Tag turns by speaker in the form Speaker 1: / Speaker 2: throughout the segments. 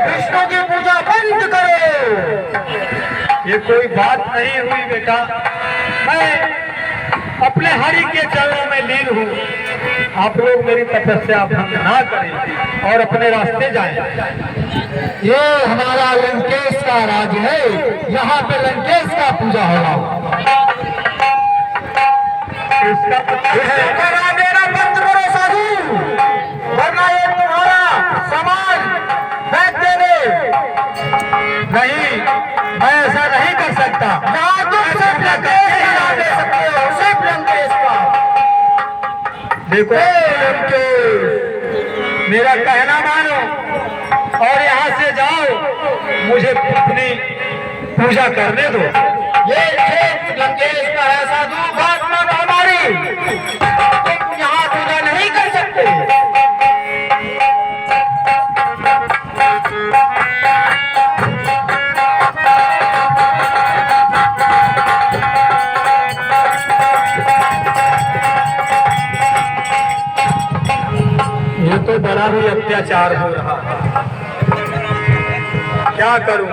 Speaker 1: विष्णु की पूजा बंद करो।
Speaker 2: ये कोई बात नहीं हुई बेटा, मैं अपने हरि के चरणों में लीन हूँ। आप लोग मेरी तपस्या भंग ना करें और अपने रास्ते जाएं।
Speaker 1: ये हमारा लंकेश का राज है, यहाँ पे लंकेश का पूजा होगा।
Speaker 2: इसका
Speaker 1: मेरा बंद करो साधु, वरना ये तुम्हारा सामान फेंक देंगे।
Speaker 2: नहीं, मैं ऐसा नहीं कर सकता।
Speaker 1: यहाँ तुम सिर्फ लंकेश का नाम ले सकते हो, सिर्फ लंकेश का।
Speaker 2: देखो लंकेश, मेरा कहना मानो और यहाँ से जाओ, मुझे अपनी पूजा करने दो।
Speaker 1: ये क्षेत्र लंकेश का है साधु, बात मानो हमारी। तुम यहाँ पूजा नहीं कर सकते।
Speaker 2: ये तो बड़ा ही अत्याचार हो रहा है, क्या करूं?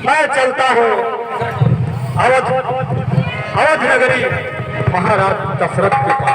Speaker 2: मैं चलता हूँ अवध नगरी महाराज दशरथ के पास।